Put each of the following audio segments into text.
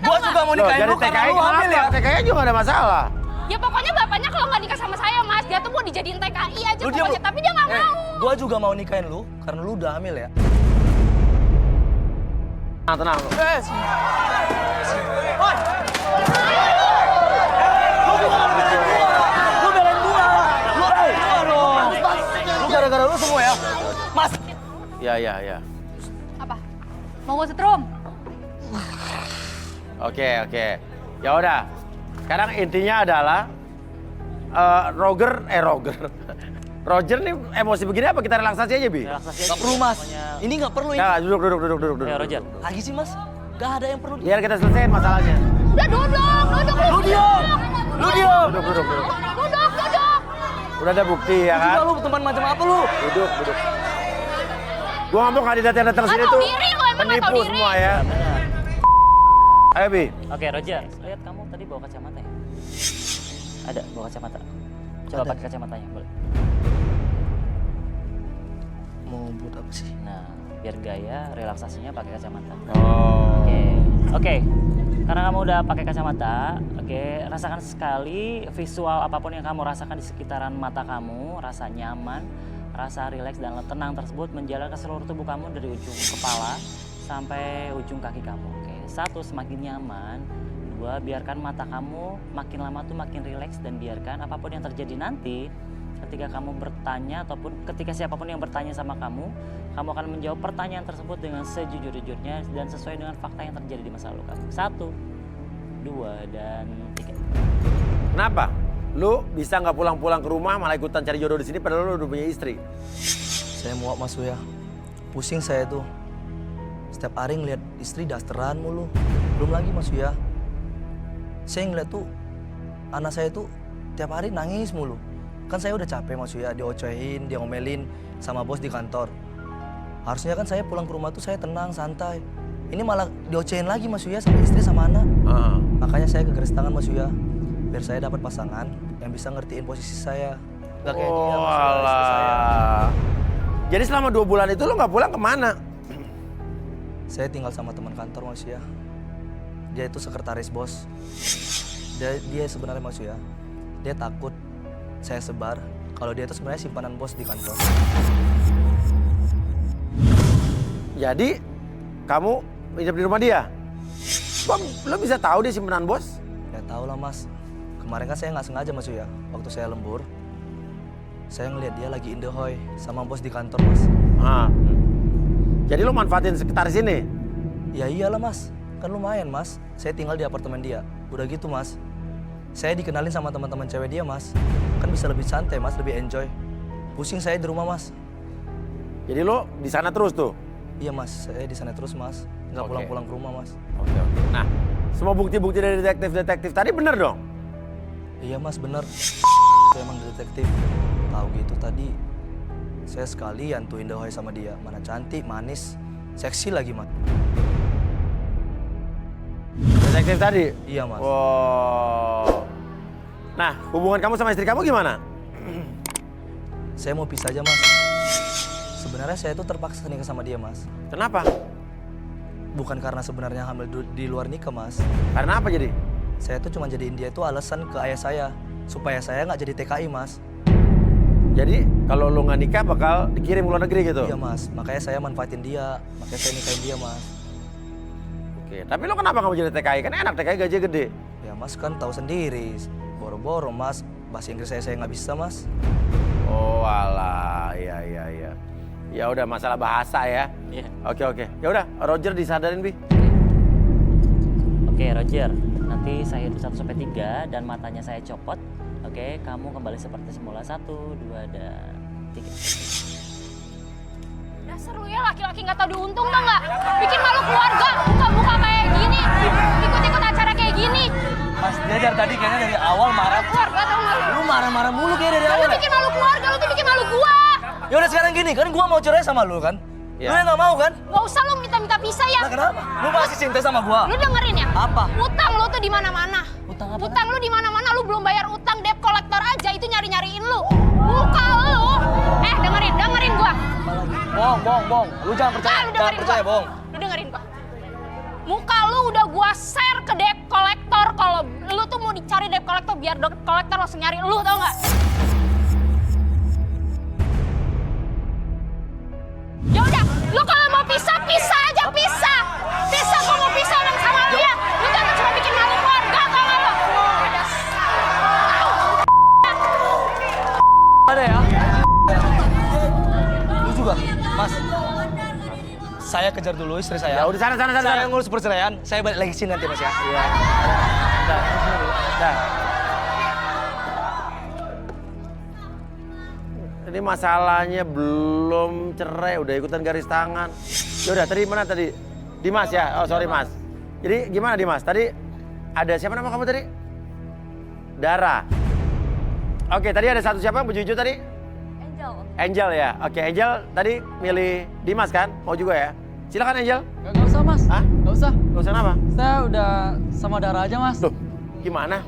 Gua juga mau nikahin lu karena lu hamil ya. TKI juga gak ada masalah. Ya pokoknya bapaknya kalau nggak nikah sama saya mas, dia tuh mau dijadiin TKI aja Lu diam, pokoknya, lu. tapi dia nggak mau. Gua juga mau nikahin lu karena lu udah hamil ya. Tenang. Lu belain gua. Lu gara-gara lu semua ya. Mas. Ya. Apa? Mau gua setrum? Oke. Ya udah. Sekarang intinya adalah Roger. Roger nih emosi begini apa kita relaksasi aja, Bi? Relaksasi Gak aja. perlu mas. Pokoknya- Ini gak perlu ini. Ya, duduk. Ayo Roger. Lagi sih mas. Gak ada yang perlu. Biar kita selesaiin masalahnya. Udah duduk Lu diam. Lu diam. Duduk. Duduk. Udah ada bukti ya Juga kan? lu teman macam apa lu? Duduk. Gua ngomong kandidat yang datang Nggak sini tahu tuh diri lu, emang nggak tahu penipu diri. semua ya. Ayo, Bi. Oke Roger, lihat kamu tadi bawa kacamata ya? Ada bawa kacamata. Coba pakai kacamatanya, boleh. Mau buat apa sih? Nah, biar gaya relaksasinya pakai kacamata. Oh. Oke. Karena kamu udah pakai kacamata, oke, rasakan sekali visual apapun yang kamu rasakan di sekitaran mata kamu, rasa nyaman, rasa rileks dan tenang tersebut menjalar ke seluruh tubuh kamu dari ujung kepala sampai ujung kaki kamu. Oke, 1 semakin nyaman, 2 biarkan mata kamu makin lama tuh makin rileks dan biarkan apapun yang terjadi nanti ketika kamu bertanya ataupun ketika siapapun yang bertanya sama kamu akan menjawab pertanyaan tersebut dengan sejujur-jujurnya dan sesuai dengan fakta yang terjadi di masa lalu kamu. 1, 2, dan 3. Kenapa? Lu bisa nggak pulang-pulang ke rumah malah ikutan cari jodoh di sini padahal lu udah punya istri? Saya muak mas ya. Pusing saya tuh. Setiap hari ngeliat istri dasteran mulu. Belum lagi mas ya. Saya ngeliat tuh anak saya tuh tiap hari nangis mulu. Kan saya udah capek mas ya, diocehin, dia ngomelin sama bos di kantor. Harusnya kan saya pulang ke rumah tuh saya tenang, santai. Ini malah diocehin lagi mas ya sama istri sama anak. Makanya saya kegeris tangan mas ya. Biar saya dapat pasangan yang bisa ngertiin posisi saya. Gak kayak dia mas ya, istri saya. Jadi selama 2 bulan itu lu nggak pulang kemana? Saya tinggal sama teman kantor mas ya. Dia itu sekretaris bos. Dia sebenarnya mas ya. Dia takut saya sebar kalau dia itu sebenarnya simpanan bos di kantor. Jadi kamu hidup di rumah dia? Kok lu bisa tahu dia simpanan bos? Ya tahu lah mas. Kemarin kan saya nggak sengaja mas ya. Waktu saya lembur, saya ngeliat dia lagi indehoy sama bos di kantor mas. Jadi lu manfaatin sekretaris ini? Ya iyalah mas. Kan lumayan mas. Saya tinggal di apartemen dia. Udah gitu mas. Saya dikenalin sama teman-teman cewek dia mas. Kan bisa lebih santai mas, lebih enjoy. Pusing saya di rumah mas. Jadi lu di sana terus tuh? Iya mas, saya di sana terus mas. Nggak Oke. pulang-pulang ke rumah mas. Oke. Nah, semua bukti-bukti dari detektif tadi bener dong? Iya mas, bener. Saya emang detektif. Tahu gitu tadi. Saya sekalian tuh indahoy sama dia. Mana cantik, manis, seksi lagi mas. Detektif tadi? Iya mas. Wow. Nah, hubungan kamu sama istri kamu gimana? Saya mau pisah aja mas. Sebenarnya saya tuh terpaksa nikah sama dia mas. Kenapa? Bukan karena sebenarnya hamil di luar nikah mas. Karena apa jadi? Saya tuh cuma jadiin dia itu alasan ke ayah saya. Supaya saya nggak jadi TKI mas. Jadi kalau lu nggak nikah bakal dikirim ke luar negeri gitu? Iya mas, makanya saya manfaatin dia. Makanya saya nikahin dia mas. Oke, tapi lu kenapa nggak mau jadi TKI? Kan enak TKI gaji gede. Ya mas kan tahu sendiri. Boro-boro mas. Bahasa Inggris saya nggak bisa mas. Oh alah, iya. Ya udah masalah bahasa ya. Iya. Oke. Ya udah, Roger disadarin Bi. Oke Roger, nanti saya hitung 1 sampai 3 dan matanya saya copot. Oke, kamu kembali seperti semula. 1, 2, dan 3. Dasar lu ya laki-laki nggak tahu diuntung tau nggak? Bikin malu keluarga, buka-buka kayak gini, ikut-ikut acara kayak gini. Mas dia dari tadi kayaknya dari awal marah. Keluarga tau nggak? Lu marah-marah mulu kayak dari Lu awal. bikin malu keluarga, lu tuh bikin malu gua. Ya udah sekarang gini, kan gua mau cerai sama lu kan? Ya. Lu yang nggak mau kan? Gak usah lu minta-minta pisah ya. Nah kenapa? Lu masih cinta sama gua? Lu dengerin ya? Apa? Utang lu tuh di mana-mana. Utang apa? Utang lu di mana-mana, lu belum bayar utang debt collector aja itu nyari-nyariin lu. Muka lu. Dengerin gua. Bong. Lu jangan percaya. Lu Jangan dengerin percaya, gua. Bong. Lu dengerin gua. Muka lu udah gua share ke debt collector. Kalau lu tuh mau dicari debt collector, biar debt collector langsung nyari lu, tau nggak? Ya udah, lu kalau mau pisah, pisah aja, pisah. Pisah, gua mau pisah sama lu ya. Lu kan cuma bikin malu keluarga, tau nggak lu? Ada ya? Lu juga, Mas. Saya kejar dulu istri saya. Ya udah sana. Saya ngurus perceraian. Saya balik lagi sini nanti, Mas ya. Iya. Dah. Ini masalahnya belum cerai, udah ikutan garis tangan. Yaudah, tadi mana tadi? Dimas ya? Oh sorry Mas. Jadi gimana Dimas? Tadi ada siapa nama kamu tadi? Dara. Oke, tadi ada satu siapa yang bejuju tadi? Angel ya? Oke, Angel tadi milih Dimas kan? Mau juga ya? Silakan Angel. Gak usah mas. Hah? Gak usah. Gak usah apa? Saya udah sama Dara aja mas. Loh, gimana?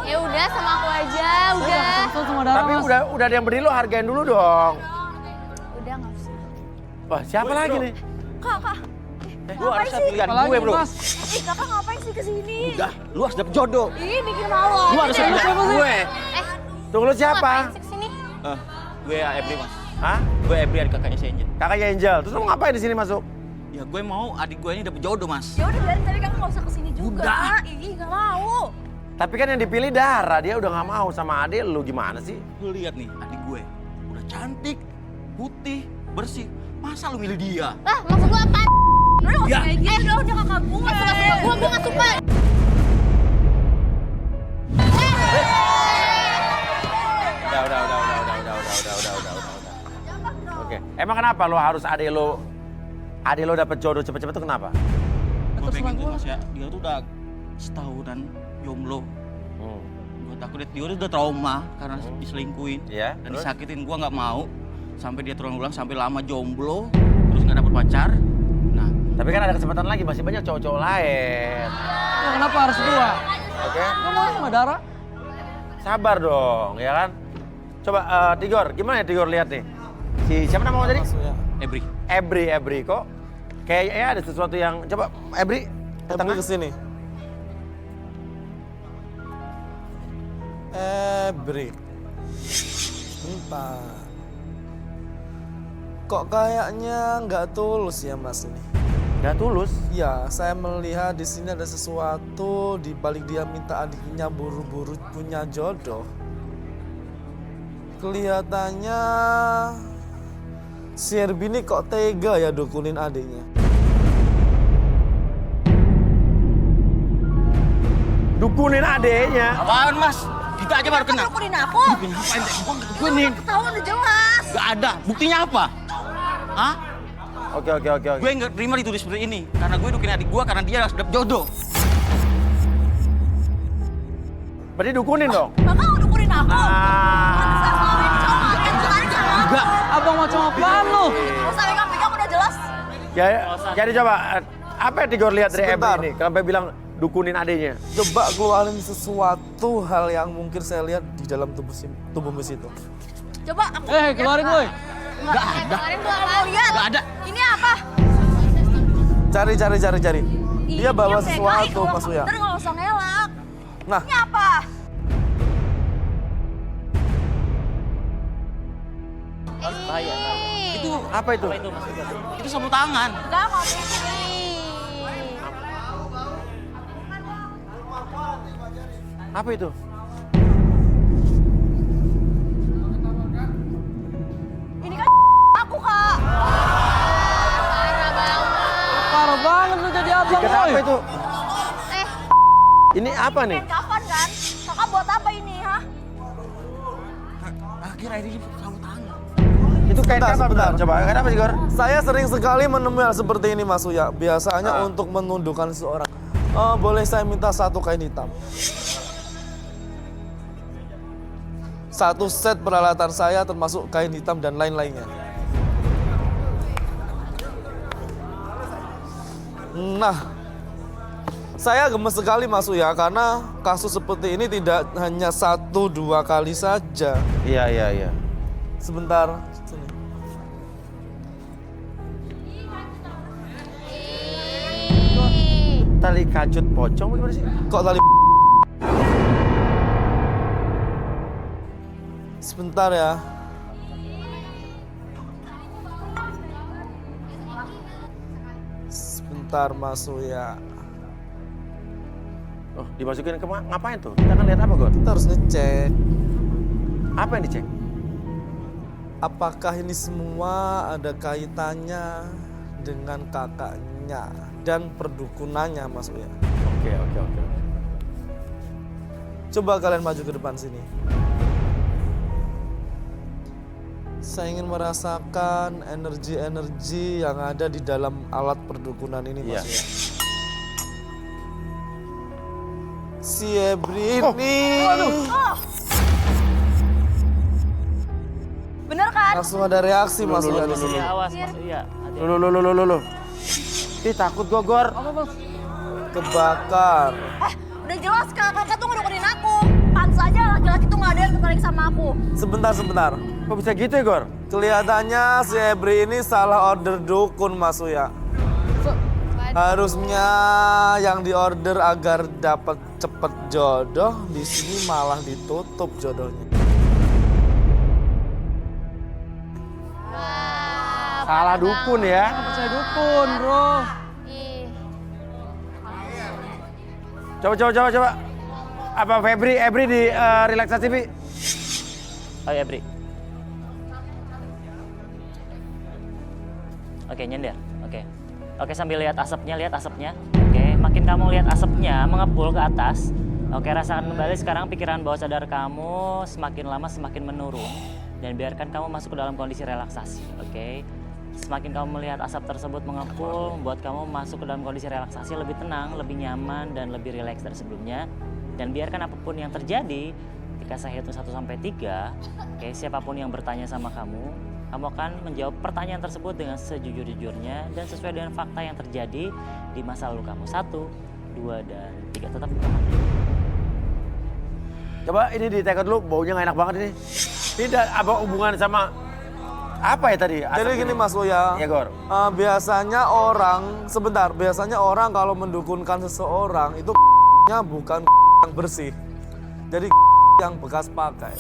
Ya udah, sama aku aja, Saya udah. langsung sama Dara Tapi mas. udah ada yang berdiri, lo hargain dulu dong. Udah, nggak usah. Wah, siapa lagi nih? Kak. Lu harusnya pilihan Apalagi gue, bro. mas. Ih, kakak ngapain sih kesini? Udah, lu harus dapet jodoh. Ih, bikin malu Lu aja harusnya deh. pilihan gue. Tunggu lu siapa? Ngapain sih kesini? Gue Ebri, Mas. Hah? Gue Ebri, adik kakaknya si Angel. Kakaknya Angel. Terus lu ngapain di sini masuk? Ya gue mau adik gue ini dapet jodoh, Mas. Ya udah biarin, tapi kakak nggak usah kesini juga. Udah. Ih, nggak mau. Tapi kan yang dipilih Dara, dia udah nggak mau sama adik lu, gimana sih? Lu lihat nih, adik gue udah cantik, putih, bersih. Masa lu milih dia? Lah, maksud lu apa? Udah nggak Ya. usah kayak gitu, udah kakak gue. Gua nggak suka. Udah. Oke. Emang kenapa lo harus adik lo dapet jodoh cepet-cepet tuh kenapa? Gue pengen tuh, Mas ya. Dia tuh udah setahunan jomblo. Gue takut dia udah trauma karena diselingkuhin. Iya, Dan terus? disakitin, gue nggak mau. Sampai dia terulang-ulang, sampai lama jomblo. Terus nggak dapet pacar. Nah, Tapi kan ada kesempatan lagi, masih banyak cowok-cowok lain. Ya, kenapa harus dua? Oke? Gak mau sama Dara? Sabar dong, ya kan? Coba Tigor, gimana ya Tigor lihat nih? Si siapa nama tadi? Ebri. Ebri kok. Kayaknya ada sesuatu yang coba Ebri ke tengah. Ebri kesini. Ebri. Bentar. Kok kayaknya nggak tulus ya mas ini? Gak tulus. Ya, saya melihat di sini ada sesuatu di balik dia minta adiknya buru-buru punya jodoh. Kelihatannya si Erbi ini kok tega ya dukunin adiknya. Dukunin adeknya. Apaan, Mas? Kita aja baru kenal. Dukunin aku. Ngapain? Gue nih. Ketahuan udah jelas. Gak ada. Buktinya apa? Hah? Oke. Gue nggak terima ditulis seperti ini. Karena gue dukin adik gue karena dia harus dapet jodoh. Berarti dukunin dong. Kakak udah dukunin aku. Ah. Pantesan mau ini cowok makan tertarik sama aku. Enggak. Abang macam apaan lu? Gak usah pegang-pegang, udah jelas. Ya, jadi coba apa yang Tigor lihat dari Sebentar. Ebri ini? Sampai bilang dukunin adeknya. Coba keluarin sesuatu hal yang mungkin saya lihat di dalam tubuh Miss itu. Coba aku. Keluarin woi. Nggak ada. Kemarin gua mau lihat. Gak ada. Ini apa? Cari. Dia bawa sesuatu Mas Uya. Bener, nggak usah ngelak. Nah, Ini apa? Bahaya. Itu Apa itu? Apa itu Mas? itu sapu tangan. Enggak, mau ini. Apa itu? Ini kan aku, Kak. Parah banget lu jadi abang Ikat woi. apa itu? Ini apa nih? Main kapan kan? Kakak buat apa ini, ha? Akhirnya ini sapu tangan. Itu kain Sebentar, apa? sebentar. Coba, kain apa Tigor? saya sering sekali menemui hal seperti ini Mas Uya. Biasanya untuk menundukkan seseorang. Boleh saya minta satu kain hitam? Satu set peralatan saya termasuk kain hitam dan lain-lainnya. Nah, saya gemes sekali Mas Uya karena kasus seperti ini tidak hanya 1-2 kali saja. Iya. Sebentar, sini. tali kancut pocong bagaimana sih? Kok tali Sebentar ya. Sebentar Mas Uya. Oh, dimasukin ke ngapain tuh? Kita akan lihat apa, Gon? Kita harus ngecek Apa yang dicek? apakah ini semua ada kaitannya dengan kakaknya dan perdukunannya Mas Uya. Oke. Coba kalian maju ke depan sini. Saya ingin merasakan energi-energi yang ada di dalam alat perdukunan ini Mas Iya. Uya. Si Ebri ini Bener kan? langsung ada reaksi Mas Uya di sini. Iya, awas Mas Uya. Hati-hati. Lu. Ih, takut gua, Gor. Kebakar. Udah jelas kakak tuh ngedukurin aku. Pantes aja laki-laki tuh gak ada yang tertarik sama aku. Sebentar. Kok bisa gitu ya, Gor? Kelihatannya si Ebri ini salah order dukun Mas Uya. Harusnya yang diorder agar dapat cepet jodoh, di sini malah ditutup jodohnya. Salah dukun ya. Percaya dukun, bro. Ih, Coba. Apa Ebri di relaksasi, Bi? Ayo Ebri. Oke, nyender. Oke, sambil lihat asapnya. Oke, makin kamu lihat asapnya mengepul ke atas. Oke, rasakan kembali sekarang pikiran bawah sadar kamu semakin lama semakin menurun. Dan biarkan kamu masuk ke dalam kondisi relaksasi, oke? Semakin kamu melihat asap tersebut mengepul, membuat kamu masuk ke dalam kondisi relaksasi lebih tenang, lebih nyaman, dan lebih rileks dari sebelumnya. Dan biarkan apapun yang terjadi, ketika saya hitung 1-3, oke, siapapun yang bertanya sama kamu akan menjawab pertanyaan tersebut dengan sejujur-jujurnya dan sesuai dengan fakta yang terjadi di masa lalu kamu. 1, 2, dan 3. Tetap buka mata. Coba ini ditekan dulu, baunya nggak enak banget ini. Tidak apa hubungan sama apa ya tadi? Jadi Asap gini ini? Mas Uya, Iya, Gor. biasanya orang kalau mendukunkan seseorang itu nya bukan yang bersih. Jadi yang bekas pakai.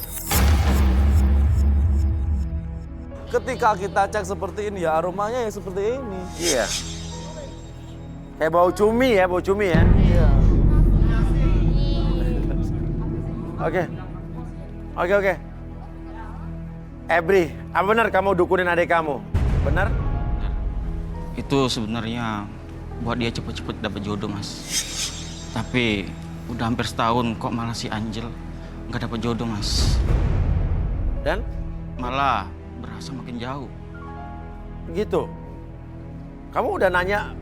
Ketika kita cek seperti ini ya aromanya ya seperti ini. Iya. Kayak bau cumi ya. Iya. Oke. Ebri, apa benar kamu dukunin adik kamu? Benar? Itu sebenarnya buat dia cepet-cepet dapat jodoh, Mas. Tapi udah hampir setahun kok malah si Angel nggak dapat jodoh, Mas. Dan? Malah berasa makin jauh. Gitu. Kamu udah nanya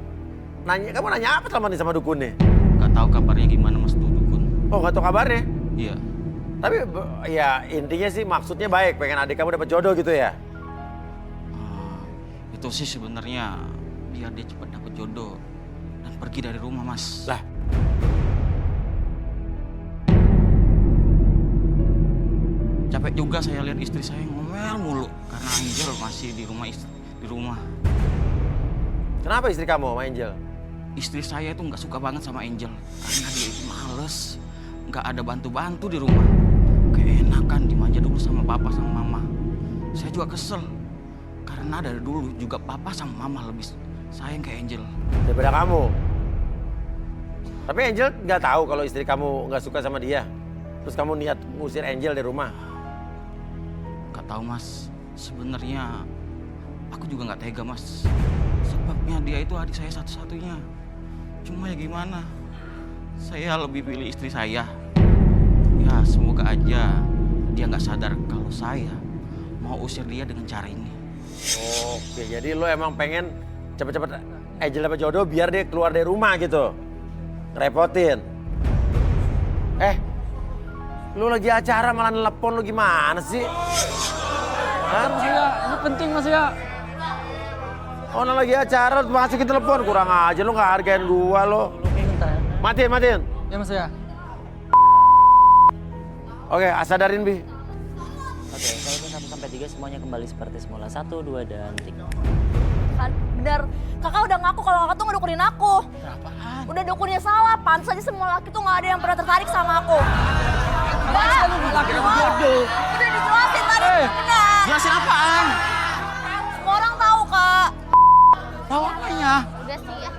apa selama ini sama dukunnya? Nggak tahu kabarnya gimana, Mas, tuh dukun. Oh, nggak tahu kabarnya? Iya. Tapi ya intinya sih maksudnya baik, pengen adik kamu dapat jodoh gitu ya? Itu sih sebenarnya biar dia cepat dapat jodoh dan pergi dari rumah, Mas. Lah. Capek juga saya lihat istri saya ngomel mulu karena Angel masih di rumah. Kenapa istri kamu sama Angel? Istri saya itu nggak suka banget sama Angel karena dia itu males, nggak ada bantu-bantu di rumah. Keenakan dimanja dulu sama papa sama mama. Saya juga kesel karena dari dulu juga papa sama mama lebih sayang ke Angel. Daripada kamu. Tapi Angel nggak tahu kalau istri kamu nggak suka sama dia. Terus kamu niat ngusir Angel dari rumah. Nggak tahu, Mas. Sebenarnya aku juga nggak tega, Mas. Sebabnya dia itu adik saya satu-satunya. Cuma ya gimana? Saya lebih pilih istri saya. Ya semoga aja dia nggak sadar kalau saya mau usir dia dengan cara ini. Oke, jadi lo emang pengen cepet-cepet Angel dapat jodoh biar dia keluar dari rumah gitu. Ngerepotin. Lu lagi acara malah nelpon lu gimana sih? Hah? Mas Uya, ini penting Mas Uya. Orang lagi acara masukin telepon, kurang aja lu nggak hargain gua lo. Matiin. Ya Mas Uya. Oke, sadarin Bi. Oke, saya hitung 1-3 semuanya kembali seperti semula. 1, 2, dan 3. Kan bener. Kakak udah ngaku kalau kakak tuh ngedukunin aku. Apaan? Udah dukunnya salah, pantas aja semua laki tuh gak ada yang pernah tertarik sama aku. Masa lu laki lu bodoh? Udah dijelasin tadi, benar. Jelasin apaan? Semua orang tahu, Kak. Tahu apanya? Udah sih ya.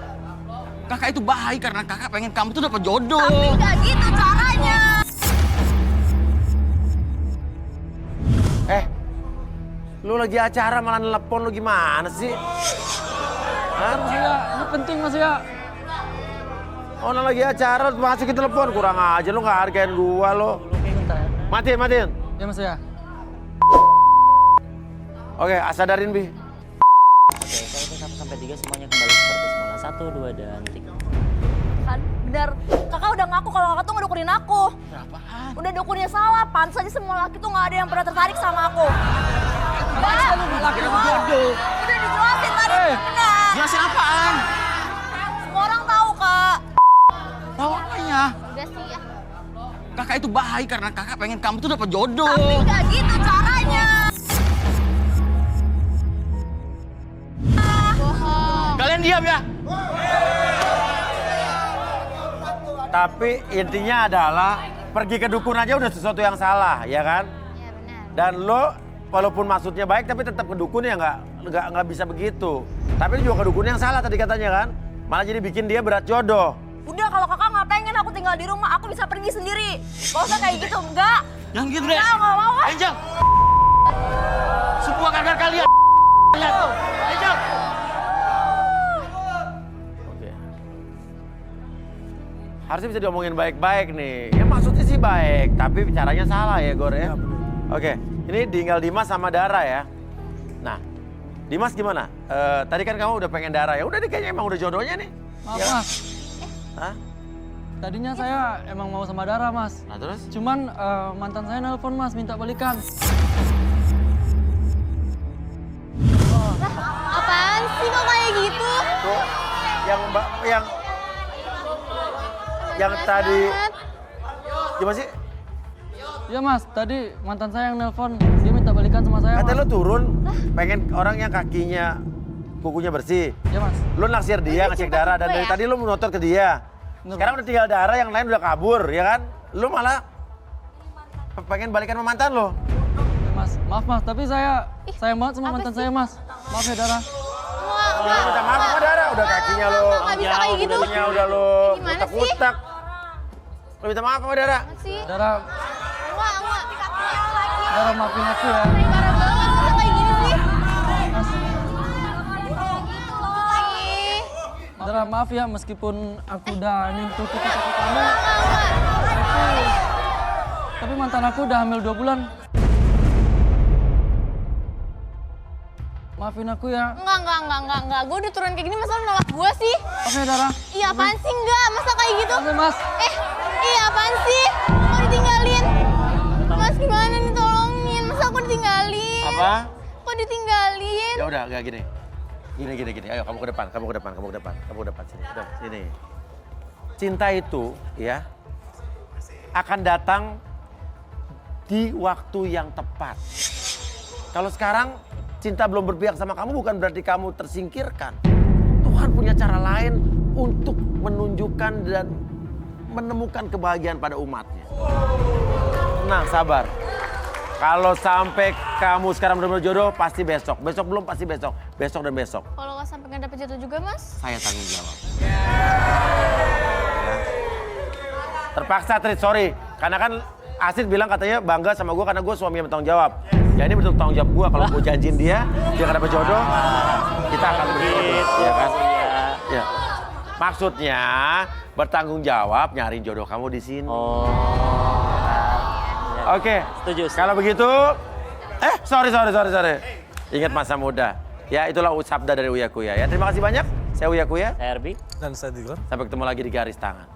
Kakak itu baik karena kakak pengen kamu tuh dapat jodoh. Tapi gak gitu caranya. Lu lagi acara malah nelpon lu gimana sih? Hah? Mas ya, ini penting Mas ya. Orang lagi acara masukin telepon, kurang aja lu nggak hargain gua lo. Matiin, matiin. Ya Mas ya. Oke, sadarin Bi. Oke, saya hitung 1 sampai 3 semuanya kembali seperti semula. 1, 2, dan 3. Kan, bener. Kakak udah ngaku kalau kakak tuh ngedukunin aku. Apaan? Udah dukunnya salah, pantas aja semua laki tuh gak ada yang pernah tertarik sama aku. Masa lu laki lu bodoh? Udah dijelasin tadi, benar. Jelasin apaan? Semua orang tahu, Kak. Tahu apanya? Udah sih ya. Kakak itu baik karena kakak pengen kamu tuh dapat jodoh. Tapi gak gitu caranya. Kalian diam ya. Tapi intinya adalah pergi ke dukun aja udah sesuatu yang salah, ya kan? Iya benar. Dan lo walaupun maksudnya baik tapi tetap ke dukun ya nggak bisa begitu. Tapi juga ke dukun yang salah tadi katanya kan? Malah jadi bikin dia berat jodoh. Udah kalau kakak nggak pengen aku tinggal di rumah, aku bisa pergi sendiri. Gak usah kayak gitu, enggak. Yang gitu deh. Enggak mau. Angel. Semua kakak kalian. Angel. Oke. Harusnya bisa diomongin baik-baik nih. Ya maksudnya sih baik, tapi caranya salah ya Gor ya. Oke, ini tinggal Dimas sama Dara ya. Nah, Dimas gimana? Tadi kan kamu udah pengen Dara ya. Udah nih kayaknya emang udah jodohnya nih. Maaf Ya. Mas, Hah? tadinya saya emang mau sama Dara Mas. Nah terus? Cuman mantan saya nelpon Mas, minta balikan. Apaan sih kok kayak gitu? Tuh, yang tadi gimana sih? Iya Mas, tadi mantan saya yang nelpon, dia minta balikan sama saya Katanya Mas. lo turun, pengen orang yang kakinya kukunya bersih. Iya Mas. Lu naksir dia, ngecek darah, dan dari tadi lu menuntut ke dia. Bener, Sekarang udah tinggal darah, yang lain udah kabur, ya kan? Lu malah pengen balikan sama mantan lo. Ya, Mas, maaf Mas, tapi saya sayang banget sama mantan saya Mas. Maaf ya Dara. Lu minta maaf sama darah, udah kakinya lo. Nggak bisa kayak gitu. Kakinya udah lo Gimana sih? utak-utak. Lu minta maaf sama darah. Apa sih? Dara, Enggak. Dara maafin aku ya. Parah banget, masa kayak gini sih? Mas, Ih, Dara maaf ya meskipun aku udah nyentuh titik kaki kamu. enggak. Tapi mantan aku udah hamil 2 bulan. Maafin aku ya. Enggak. Gue udah turun kayak gini, masa lu nolak gue sih? Maaf ya Dara. Iya apaan sih enggak? Masa kayak gitu? Maaf ya Mas. Iya apaan sih? Mau ditinggalin? Mas gimana nih tolongin? Masa aku ditinggalin? Apa? Kok ditinggalin? Ya udah, gak gini. Gini. Ayo kamu ke depan sini. Udah, sini. Cinta itu ya akan datang di waktu yang tepat. Kalau sekarang cinta belum berpihak sama kamu bukan berarti kamu tersingkirkan. Tuhan punya cara lain untuk menunjukkan dan menemukan kebahagiaan pada umatnya. Nah, sabar. Kalau sampai kamu sekarang benar-benar jodoh, pasti besok. Besok belum, pasti besok. Besok dan besok. Kalau nggak sampai nggak dapet jatuh juga mas? Saya tanggung jawab. Ya. Terpaksa, Trit, sorry. Karena kan Asid bilang katanya bangga sama gue karena gue suami yang bertanggung jawab. Ya ini bentuk tanggung jawab gue. Kalau gue janjiin dia nggak dapet jodoh, kita akan berjodoh. Ya kan? Ya. Maksudnya bertanggung jawab nyariin jodoh kamu di sini. Oh. Oke. Setuju. Kalau begitu, sorry. Ingat masa muda. Ya itulah sabda dari Uya Kuya ya. Terima kasih banyak. Saya Uya Kuya. Saya Erbi. Dan saya Digor. Sampai ketemu lagi di Garis Tangan.